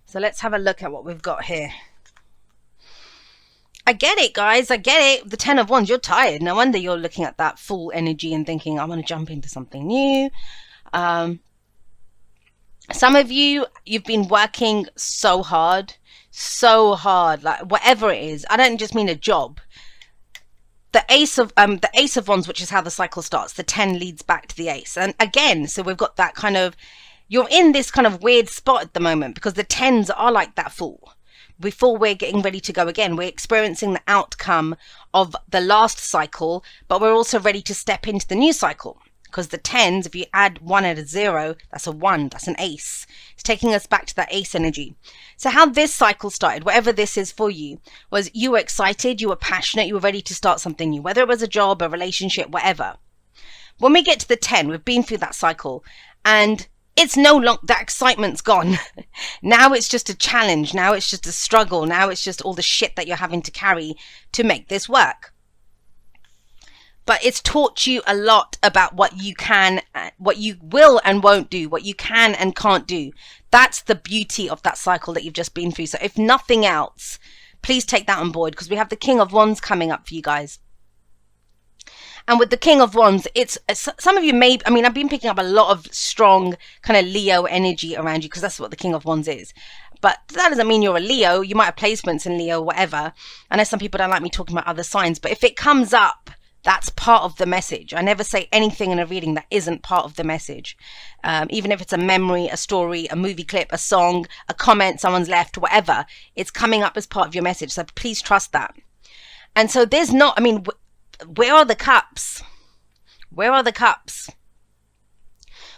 So let's have a look at what we've got here. I get it, guys. I get it. The 10 of Wands, you're tired. No wonder you're looking at that full energy and thinking, I want to jump into something new. Some of you, you've been working so hard, like whatever it is. I don't just mean a job. The Ace of Wands, which is how the cycle starts. The 10 leads back to the Ace. And again, so we've got that kind of, you're in this kind of weird spot at the moment because the 10s are like that fool. Before we're getting ready to go again, we're experiencing the outcome of the last cycle, but we're also ready to step into the new cycle. Because the 10s, if you add 1 at a 0, that's a 1, that's an ace. It's taking us back to that ace energy. So how this cycle started, whatever this is for you, was you were excited, you were passionate, you were ready to start something new, whether it was a job, a relationship, whatever. When we get to the 10, we've been through that cycle, and it's no longer, that excitement's gone. Now it's just a challenge. Now it's just a struggle. Now it's just all the shit that you're having to carry to make this work. But it's taught you a lot about what you can, what you will and won't do, what you can and can't do. That's the beauty of that cycle that you've just been through. So if nothing else, please take that on board, because we have the King of Wands coming up for you guys. And with the King of Wands, it's, some of you may, I mean, I've been picking up a lot of strong kind of Leo energy around you, because that's what the King of Wands is. But that doesn't mean you're a Leo. You might have placements in Leo, whatever. I know some people don't like me talking about other signs, but if it comes up, that's part of the message. I never say anything in a reading that isn't part of the message. Even if it's a memory, a story, a movie clip, a song, a comment someone's left, whatever, it's coming up as part of your message. So please trust that. And so there's not, I mean, where are the cups? Where are the cups?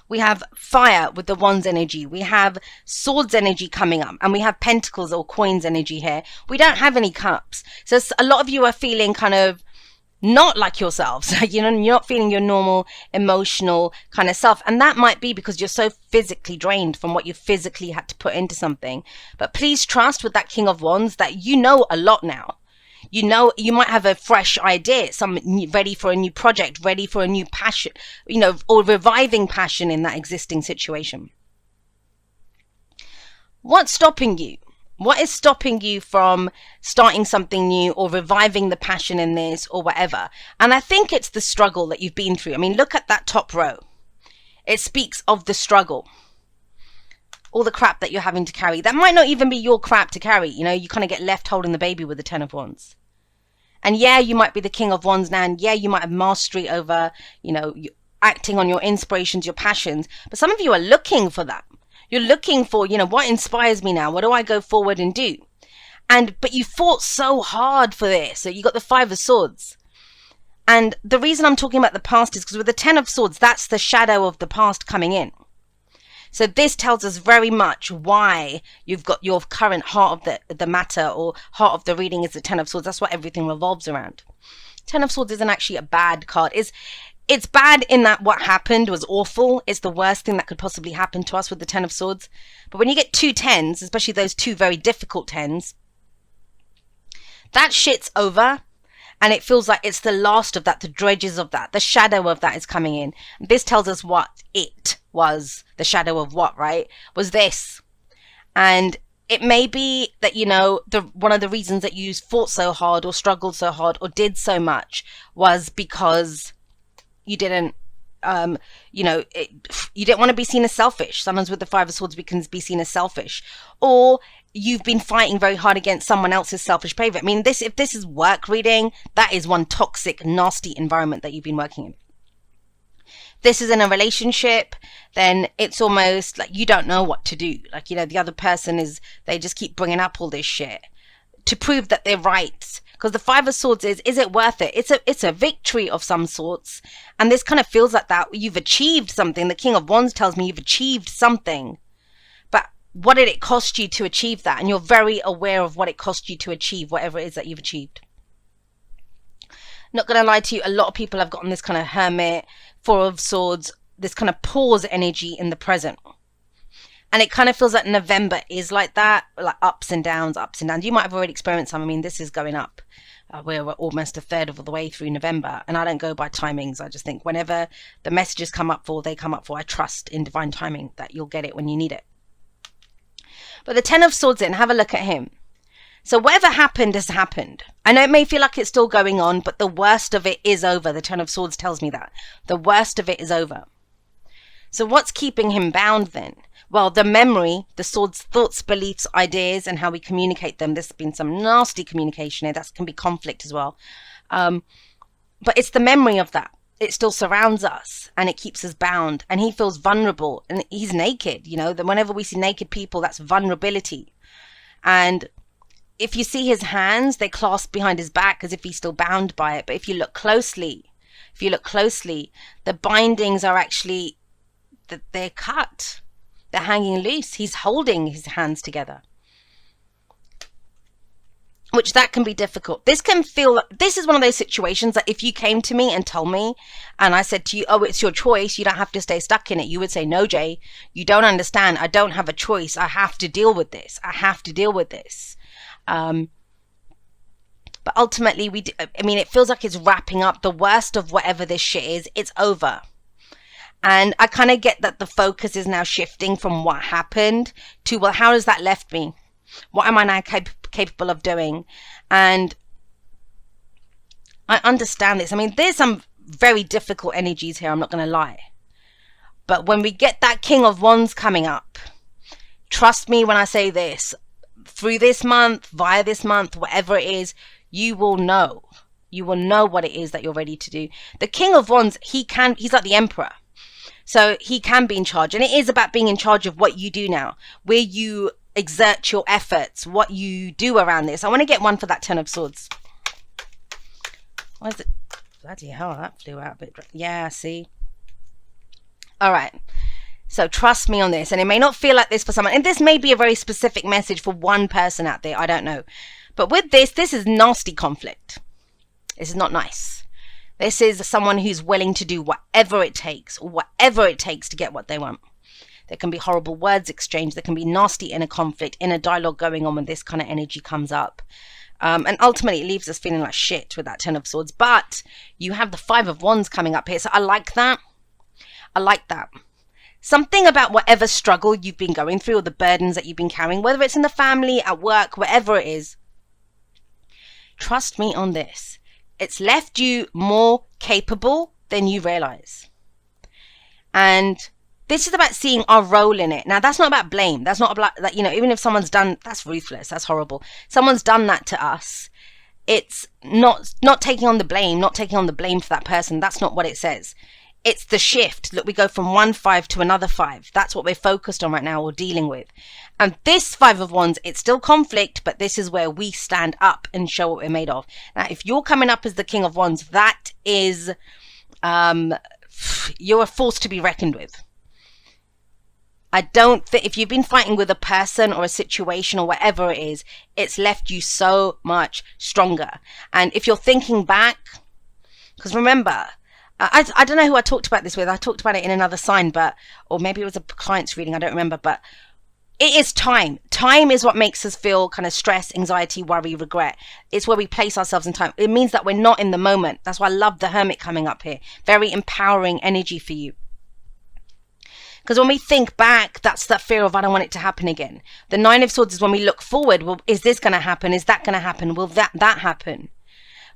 We have fire with the Wands energy. We have swords energy coming up, and we have pentacles or coins energy here. We don't have any cups. So a lot of you are feeling kind of not like yourselves. You know, you're not feeling your normal emotional kind of self. And that might be because you're so physically drained from what you physically had to put into something. But please trust with that King of Wands that you know a lot now. You know, you might have a fresh idea, ready for a new project, ready for a new passion, you know, or reviving passion in that existing situation. What's stopping you? What is stopping you from starting something new or reviving the passion in this or whatever? And I think it's the struggle that you've been through. I mean, look at that top row. It speaks of the struggle. All the crap that you're having to carry. That might not even be your crap to carry. You know, you kind of get left holding the baby with the 10 of Wands. And yeah, you might be the King of Wands now. And yeah, you might have mastery over, you know, acting on your inspirations, your passions. But some of you are looking for that. You're looking for, you know, what inspires me now? What do I go forward and do? But you fought so hard for this. So you got the 5 of Swords. And the reason I'm talking about the past is because with the 10 of Swords, that's the shadow of the past coming in. So this tells us very much why you've got your current heart of the matter, or heart of the reading is the 10 of Swords. That's what everything revolves around. 10 of Swords isn't actually a bad card. It's bad in that what happened was awful. It's the worst thing that could possibly happen to us with the 10 of Swords. But when you get 2 10s, especially those 2 very difficult 10s, that shit's over. And it feels like it's the last of that, the dredges of that, the shadow of that is coming in. This tells us what it was, the shadow of what, right? Was this. And it may be that, you know, one of the reasons that you fought so hard or struggled so hard or did so much was because you didn't, you know, you didn't want to be seen as selfish. Sometimes with the 5 of Swords, we can be seen as selfish. Or you've been fighting very hard against someone else's selfish behavior. I mean, if this is work reading, that is one toxic, nasty environment that you've been working in. This is in a relationship, then it's almost like you don't know what to do. Like, you know, the other person they just keep bringing up all this shit to prove that they're right. Because the 5 of Swords is it worth it? It's a victory of some sorts. And this kind of feels like that. You've achieved something. The King of Wands tells me you've achieved something. But what did it cost you to achieve that? And you're very aware of what it cost you to achieve whatever it is that you've achieved. Not going to lie to you, a lot of people have gotten this kind of Hermit, 4 of Swords, this kind of pause energy in the present. And it kind of feels like November is like that, like ups and downs, ups and downs. You might have already experienced some. I mean, this is going up. We're almost a third of the way through November. And I don't go by timings. I just think whenever the messages come up for, they come up for, I trust in divine timing that you'll get it when you need it. But the Ten of Swords in, have a look at him. So whatever happened has happened. I know it may feel like it's still going on, but the worst of it is over. The Ten of Swords tells me that. The worst of it is over. So what's keeping him bound then? Well, the memory, the Swords, thoughts, beliefs, ideas, and how we communicate them. There's been some nasty communication here. That can be conflict as well. But it's the memory of that. It still surrounds us and it keeps us bound. And he feels vulnerable and he's naked. You know, that whenever we see naked people, that's vulnerability. And if you see his hands, they clasp behind his back as if he's still bound by it. But if you look closely, the bindings are actually, they're cut. They're hanging loose. He's holding his hands together. Which that can be difficult. This can feel, this is one of those situations that if you came to me and told me, and I said to you, oh, it's your choice, you don't have to stay stuck in it. You would say, no, Jay, you don't understand. I don't have a choice. I have to deal with this. I have to deal with this. But ultimately, it feels like it's wrapping up. The worst of whatever this shit is, it's over. And I kind of get that the focus is now shifting from what happened to, well, how has that left me? What am I now capable of doing? And I understand this. I mean, there's some very difficult energies here, I'm not going to lie. But when we get that King of Wands coming up, trust me when I say this, through this month, via this month, whatever it is, you will know. You will know what it is that you're ready to do. The King of Wands, he's like the Emperor. So he can be in charge. And it is about being in charge of what you do now, where you exert your efforts, what you do around this. I want to get one for that Ten of Swords. What is it? Bloody hell, that flew out a bit. Yeah, see? All right. So trust me on this. And it may not feel like this for someone. And this may be a very specific message for one person out there. I don't know. But with this is nasty conflict. This is not nice. This is someone who's willing to do whatever it takes to get what they want. There can be horrible words exchanged. There can be nasty inner conflict, inner dialogue going on when this kind of energy comes up. And ultimately, it leaves us feeling like shit with that Ten of Swords. But you have the Five of Wands coming up here. So I like that. I like that. Something about whatever struggle you've been going through or the burdens that you've been carrying, whether it's in the family, at work, wherever it is. Trust me on this. It's left you more capable than you realize. And this is about seeing our role in it. Now, that's not about blame. That's not about that, even if someone's done, that's ruthless. That's horrible. Someone's done that to us. It's not taking on the blame, not taking on the blame for that person. That's not what it says. It's the shift. Look, we go from one 5 to another 5. That's what we're focused on right now or dealing with. And this Five of Wands, it's still conflict, but this is where we stand up and show what we're made of. Now, if you're coming up as the King of Wands, that is, you're a force to be reckoned with. I don't think, if you've been fighting with a person or a situation or whatever it is, it's left you so much stronger. And if you're thinking back, because remember, I don't know who I talked about this with. I talked about it in another sign, or maybe it was a client's reading. I don't remember, but it is time. Time is what makes us feel kind of stress, anxiety, worry, regret. It's where we place ourselves in time. It means that we're not in the moment. That's why I love the Hermit coming up here. Very empowering energy for you. Because when we think back, that's that fear of, I don't want it to happen again. The Nine of Swords is when we look forward. Well, is this going to happen? Is that going to happen? Will that happen?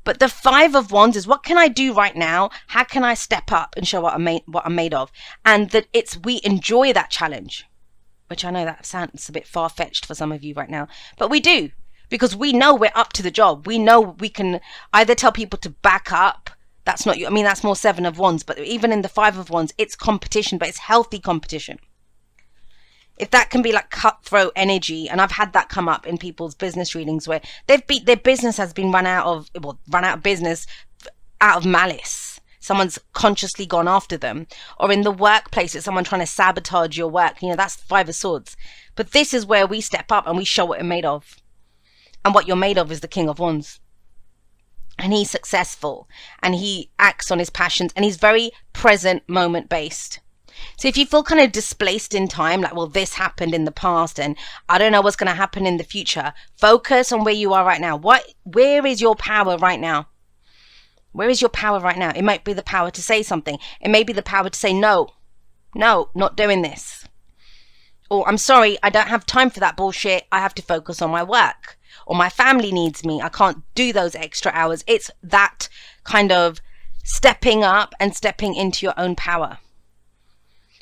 But the Five of Wands is, what can I do right now? How can I step up and show what I'm made of? And that we enjoy that challenge, which I know that sounds a bit far-fetched for some of you right now, but we do, because we know we're up to the job. We know we can either tell people to back up. That's not you. I mean, that's more Seven of Wands, but even in the Five of Wands, it's competition, but it's healthy competition. If that can be like cutthroat energy, and I've had that come up in people's business readings where their business has been run out of business out of malice. Someone's consciously gone after them. Or in the workplace, it's someone trying to sabotage your work. That's the Five of Swords. But this is where we step up and we show what we're made of. And what you're made of is the King of Wands. And he's successful. And he acts on his passions. And he's very present moment based. So if you feel kind of displaced in time, like, well, this happened in the past and I don't know what's going to happen in the future, focus on where you are right now. Where is your power right now? Where is your power right now? It might be the power to say something. It may be the power to say, no, not doing this. Or I'm sorry, I don't have time for that bullshit. I have to focus on my work. Or my family needs me. I can't do those extra hours. It's that kind of stepping up and stepping into your own power.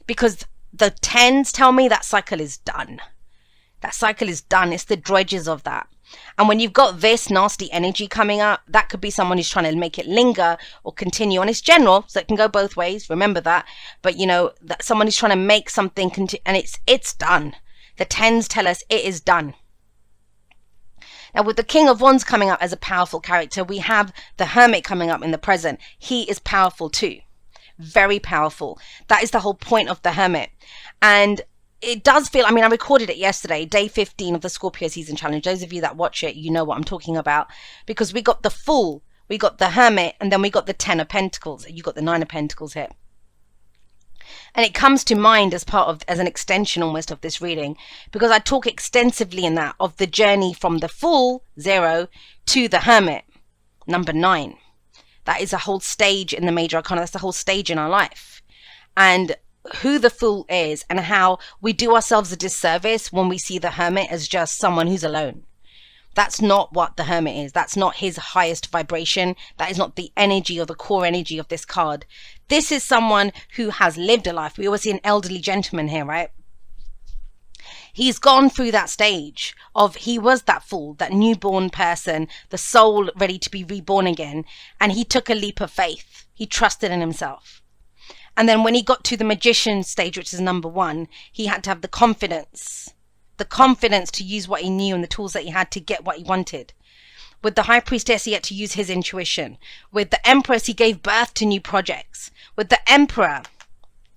Because the 10s tell me that cycle is done. That cycle is done. It's the dredges of that. And when you've got this nasty energy coming up, that could be someone who's trying to make it linger or continue. And it's general, so it can go both ways. Remember that. But you know, that someone who's trying to make something and it's done. The 10s tell us it is done. Now, with the King of Wands coming up as a powerful character, we have the Hermit coming up in the present. He is powerful too. Very powerful. That is the whole point of the Hermit. And it does feel, I mean, I recorded it yesterday, day 15 of the Scorpio season challenge. Those of you that watch it, you know what I'm talking about, because we got the Fool, we got the Hermit, and then we got the 10 of Pentacles. You got the 9 of Pentacles here. And it comes to mind as an extension almost of this reading, because I talk extensively in that of the journey from the Fool, 0, to the Hermit, number 9. That is a whole stage in the major arcana. That's the whole stage in our life. And who the Fool is and how we do ourselves a disservice when we see the Hermit as just someone who's alone. That's not what the Hermit is. That's not his highest vibration. That is not the energy or the core energy of this card. This is someone who has lived a life. We always see an elderly gentleman here, right? He's gone through that stage of, he was that Fool, that newborn person, the soul ready to be reborn again. And he took a leap of faith. He trusted in himself. And then when he got to the Magician stage, which is number 1, he had to have the confidence to use what he knew and the tools that he had to get what he wanted. With the High Priestess, he had to use his intuition. With the Empress, he gave birth to new projects. With the Emperor,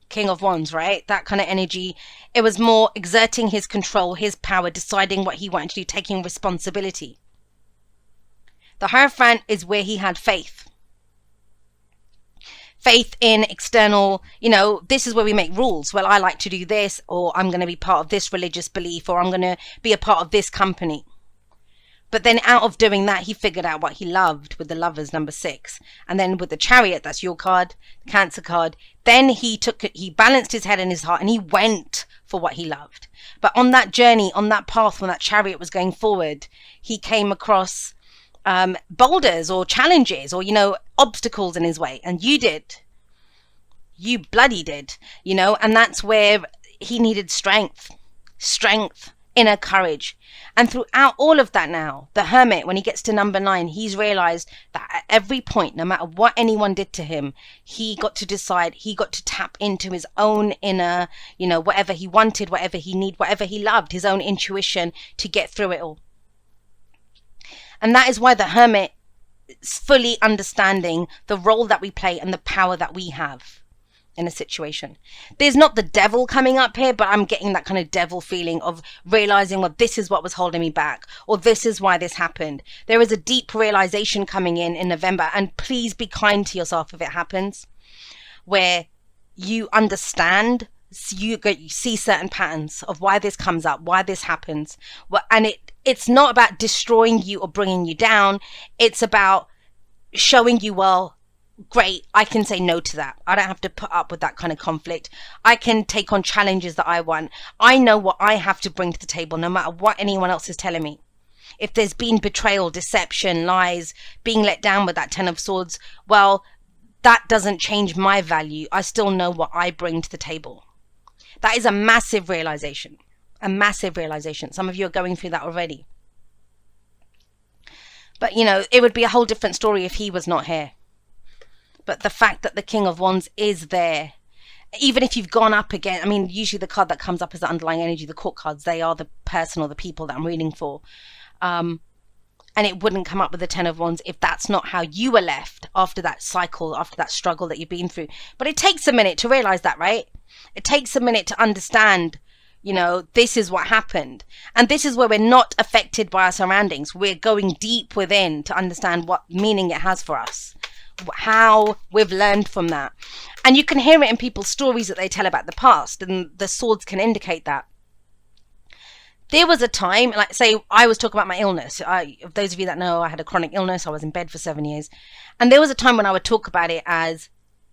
King of Wands, right? That kind of energy. It was more exerting his control, his power, deciding what he wanted to do, taking responsibility. The Hierophant is where he had faith. Faith in external, you know, this is where we make rules. Well, I like to do this, or I'm going to be part of this religious belief, or I'm going to be a part of this company. But then out of doing that, he figured out what he loved with the Lovers, number 6. And then with the Chariot, that's your card, the Cancer card. Then he balanced his head and his heart, and he went for what he loved. But on that journey, on that path, when that Chariot was going forward, he came across boulders or challenges or, you know, obstacles in his way. And you bloody did, you know, and that's where he needed strength, inner courage. And throughout all of that now, the Hermit, when he gets to number 9, he's realized that at every point, no matter what anyone did to him, he got to decide, he got to tap into his own inner, you know, whatever he wanted, whatever he needed, whatever he loved, his own intuition to get through it all. And that is why the Hermit is fully understanding the role that we play and the power that we have in a situation. There's not the devil coming up here, but I'm getting that kind of devil feeling of realizing, well, this is what was holding me back, or this is why this happened. There is a deep realization coming in November, and please be kind to yourself if it happens, where you understand, you see certain patterns of why this comes up, why this happens. And it's not about destroying you or bringing you down. It's about showing you, well, great, I can say no to that. I don't have to put up with that kind of conflict. I can take on challenges that I want. I know what I have to bring to the table, no matter what anyone else is telling me. If there's been betrayal, deception, lies, being let down with that 10 of Swords, well, that doesn't change my value. I still know what I bring to the table. That is a massive realization. A massive realization. Some of you are going through that already. But, you know, it would be a whole different story if he was not here. But the fact that the King of Wands is there, even if you've gone up again, I mean, usually the card that comes up is the underlying energy, the court cards, they are the person or the people that I'm reading for. And it wouldn't come up with the 10 of Wands if that's not how you were left after that cycle, after that struggle that you've been through. But it takes a minute to realize that, right? It takes a minute to understand, you know, this is what happened. And this is where we're not affected by our surroundings. We're going deep within to understand what meaning it has for us, how we've learned from that. And you can hear it in people's stories that they tell about the past, and the swords can indicate that. There was a time, like say I was talking about my illness. Those of you that know, I had a chronic illness. I was in bed for 7 years. And there was a time when I would talk about it as,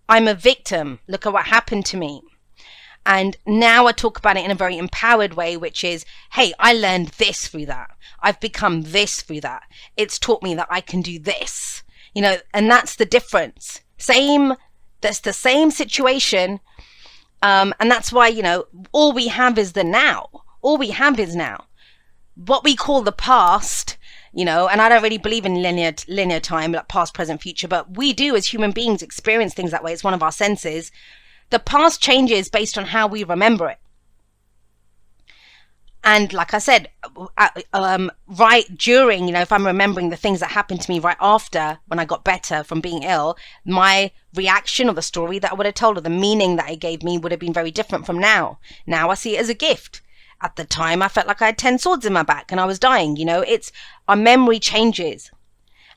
I'm a victim. Look at what happened to me. And now I talk about it in a very empowered way, which is, hey, I learned this through that. I've become this through that. It's taught me that I can do this, you know, and that's the difference. That's the same situation. And that's why, you know, all we have is the now. All we have is now. What we call the past, you know, and I don't really believe in linear time, like past, present, future, but we do as human beings experience things that way. It's one of our senses. The past changes based on how we remember it. And like I said, right during, you know, if I'm remembering the things that happened to me right after when I got better from being ill, my reaction or the story that I would have told or the meaning that it gave me would have been very different from now. Now I see it as a gift. At the time, I felt like I had 10 swords in my back and I was dying. You know, it's our memory changes.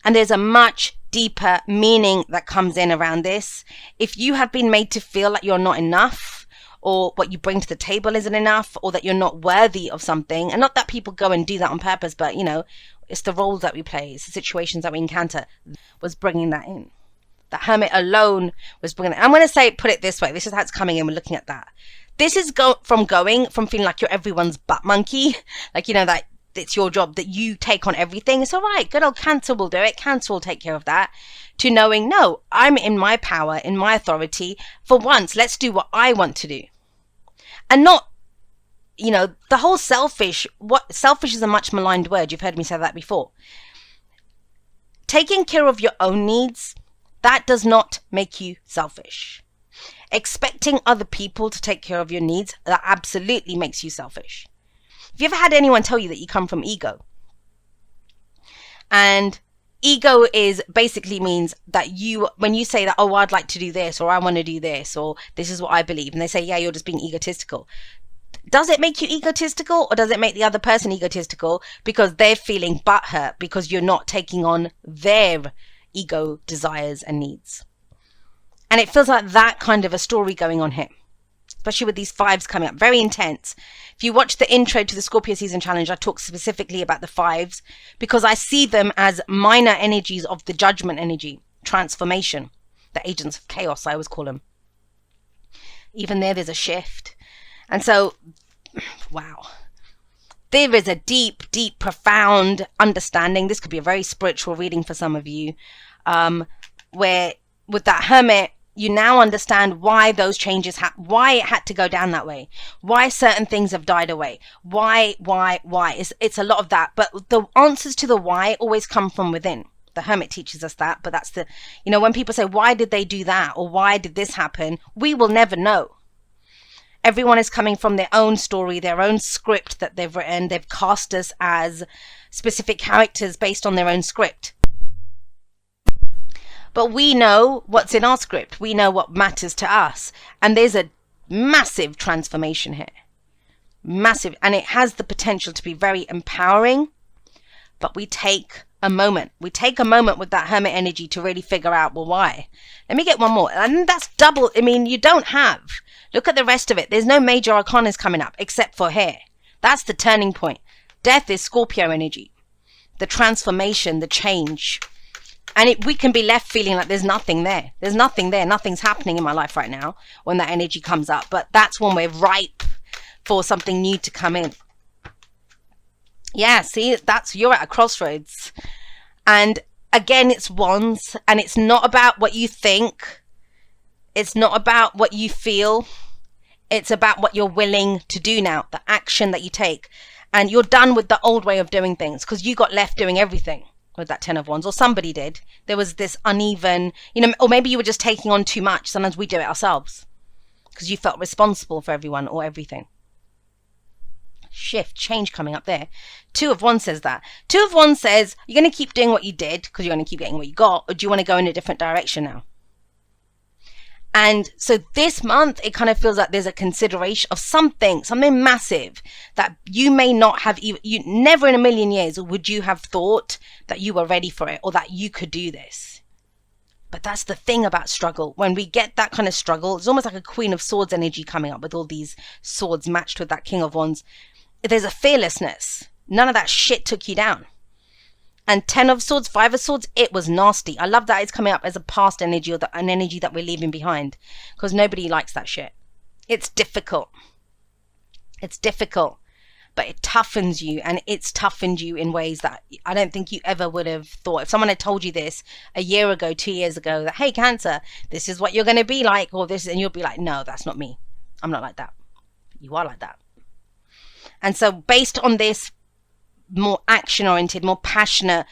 And there's a much deeper meaning that comes in around this. If you have been made to feel like you're not enough, or what you bring to the table isn't enough, or that you're not worthy of something, and not that people go and do that on purpose, but, you know, it's the roles that we play, it's the situations that we encounter, was bringing that in. The hermit alone was bringing it. I'm going to put it this way. This is how it's coming in. We're looking at that. This is from feeling like you're everyone's butt monkey, like, you know, that it's your job, that you take on everything. It's all right. Good old Cancer will do it. Cancer will take care of that. To knowing, no, I'm in my power, in my authority. For once, let's do what I want to do. And not, you know, the whole selfish is a much maligned word. You've heard me say that before. Taking care of your own needs, that does not make you selfish. Expecting other people to take care of your needs, that absolutely makes you selfish. Have you ever had anyone tell you that you come from ego? And ego basically means that when you say that, oh, I'd like to do this, or I want to do this, or this is what I believe, and they say, yeah, you're just being egotistical. Does it make you egotistical, or does it make the other person egotistical because they're feeling butthurt because you're not taking on their ego desires and needs? And it feels like that kind of a story going on here, especially with these fives coming up, very intense. If you watch the intro to the Scorpio Season Challenge, I talk specifically about the fives because I see them as minor energies of the judgment energy, transformation, the agents of chaos, I always call them. Even there's a shift. And so, wow, there is a deep, deep, profound understanding. This could be a very spiritual reading for some of you, where with that hermit, you now understand why those changes, why it had to go down that way, why certain things have died away, why. It's a lot of that. But the answers to the why always come from within. The hermit teaches us that, but that's the, you know, when people say, why did they do that? Or why did this happen? We will never know. Everyone is coming from their own story, their own script that they've written. They've cast us as specific characters based on their own script. But we know what's in our script. We know what matters to us. And there's a massive transformation here. Massive. And it has the potential to be very empowering. But we take a moment. We take a moment with that hermit energy to really figure out, well, why? Let me get one more. And that's double. I mean, you don't have. Look at the rest of it. There's no major arcanas coming up except for here. That's the turning point. Death is Scorpio energy. The transformation, the change. And we can be left feeling like there's nothing there. There's nothing there. Nothing's happening in my life right now when that energy comes up. But that's when we're ripe for something new to come in. Yeah, see, you're at a crossroads. And again, it's wands. And it's not about what you think. It's not about what you feel. It's about what you're willing to do now. The action that you take. And you're done with the old way of doing things because you got left doing everything with that 10 of wands, or somebody did. There was this uneven, you know, or maybe you were just taking on too much. Sometimes we do it ourselves because you felt responsible for everyone or everything. Shift, change coming up there. 2 of wands says that. 2 of wands says you're going to keep doing what you did because you're going to keep getting what you got, or do you want to go in a different direction now? And so this month, it kind of feels like there's a consideration of something massive that you may not have, you never in a million years would you have thought that you were ready for it or that you could do this. But that's the thing about struggle. When we get that kind of struggle, it's almost like a Queen of Swords energy coming up with all these swords matched with that King of Wands. There's a fearlessness. None of that shit took you down. And 10 of Swords, 5 of Swords, it was nasty. I love that it's coming up as a past energy or an energy that we're leaving behind because nobody likes that shit. It's difficult. It's difficult, but it toughens you, and it's toughened you in ways that I don't think you ever would have thought. If someone had told you this a year ago, 2 years ago, that, hey, Cancer, this is what you're going to be like, or this, and you'll be like, no, that's not me. I'm not like that. You are like that. And so based on this more action-oriented, more passionate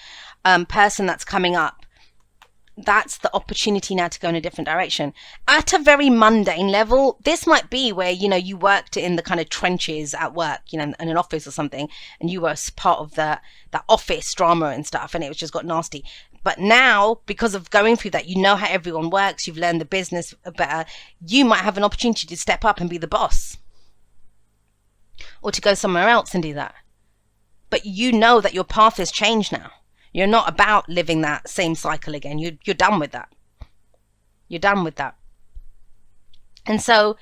person that's coming up, that's the opportunity now to go in a different direction. At a very mundane level, this might be where, you know, you worked in the kind of trenches at work, you know, in an office or something, and you were part of that office drama and stuff, and it was just got nasty. But now, because of going through that, you know how everyone works, you've learned the business better, you might have an opportunity to step up and be the boss, or to go somewhere else and do that. But you know that your path has changed now. You're not about living that same cycle again. You're done with that. You're done with that. And so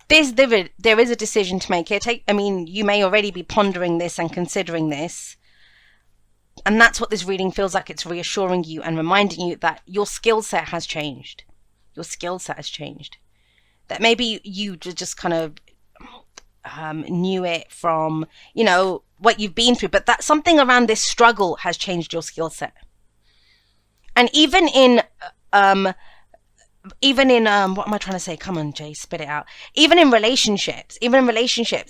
there is a decision to make here. I mean, you may already be pondering this and considering this. And that's what this reading feels like. It's reassuring you and reminding you that your skill set has changed. Your skill set has changed. That maybe you just kind of knew it from, you know, what you've been through, but that something around this struggle has changed your skill set. And even in what am I trying to say? Come on, Jay, spit it out. Even in relationships,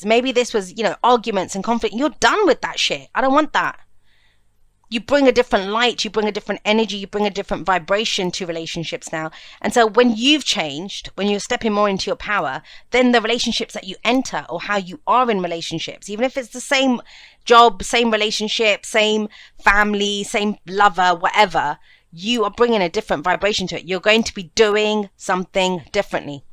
maybe this was, you know, arguments and conflict. You're done with that shit. I don't want that. You bring a different light, you bring a different energy, you bring a different vibration to relationships now. And so when you've changed, when you're stepping more into your power, then the relationships that you enter, or how you are in relationships, even if it's the same job, same relationship, same family, same lover, whatever, you are bringing a different vibration to it. You're going to be doing something differently.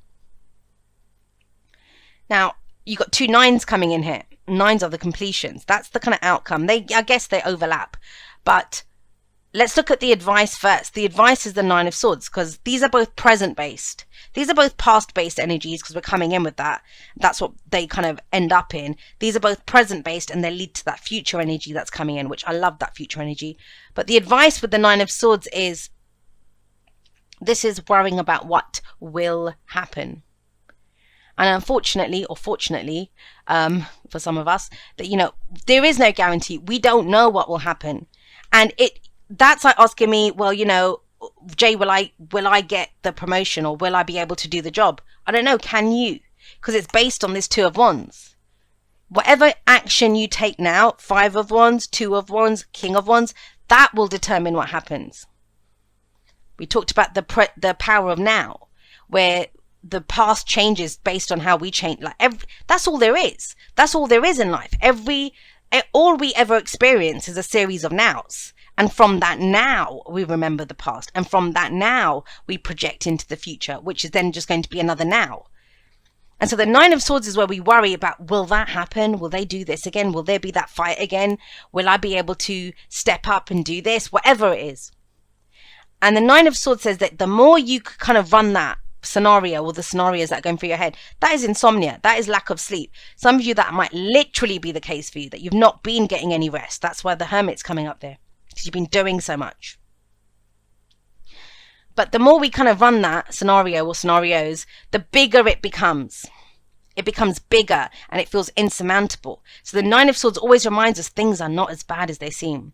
Now, you got 2 9s coming in here. 9s are the completions. That's the kind of outcome. I guess they overlap. But let's look at the advice first. The advice is the 9 of Swords, because these are both present based. These are both past based energies, because we're coming in with that. That's what they kind of end up in. These are both present based, and they lead to that future energy that's coming in, which I love, that future energy. But the advice with the 9 of Swords is, this is worrying about what will happen. And unfortunately, or fortunately, for some of us, that, you know, there is no guarantee. We don't know what will happen. And that's like asking me, well, you know, Jay, will I get the promotion, or will I be able to do the job? I don't know. Can you? Because it's based on this 2 of Wands. Whatever action you take now, 5 of Wands, 2 of Wands, King of Wands, that will determine what happens. We talked about the power of now, where the past changes based on how we change. Like that's all there is. That's all there is in life. All we ever experience is a series of nows. And from that now, we remember the past. And from that now, we project into the future, which is then just going to be another now. And so the 9 of Swords is where we worry about, will that happen? Will they do this again? Will there be that fight again? Will I be able to step up and do this? Whatever it is. And the 9 of Swords says that the more you kind of run that scenario, or the scenarios that are going through your head, that is insomnia, that is lack of sleep. Some of you, that might literally be the case for you, that you've not been getting any rest. That's why the Hermit's coming up there, because you've been doing so much. But the more we kind of run that scenario or scenarios, the bigger it becomes. It becomes bigger, and it feels insurmountable. So the 9 of Swords always reminds us things are not as bad as they seem.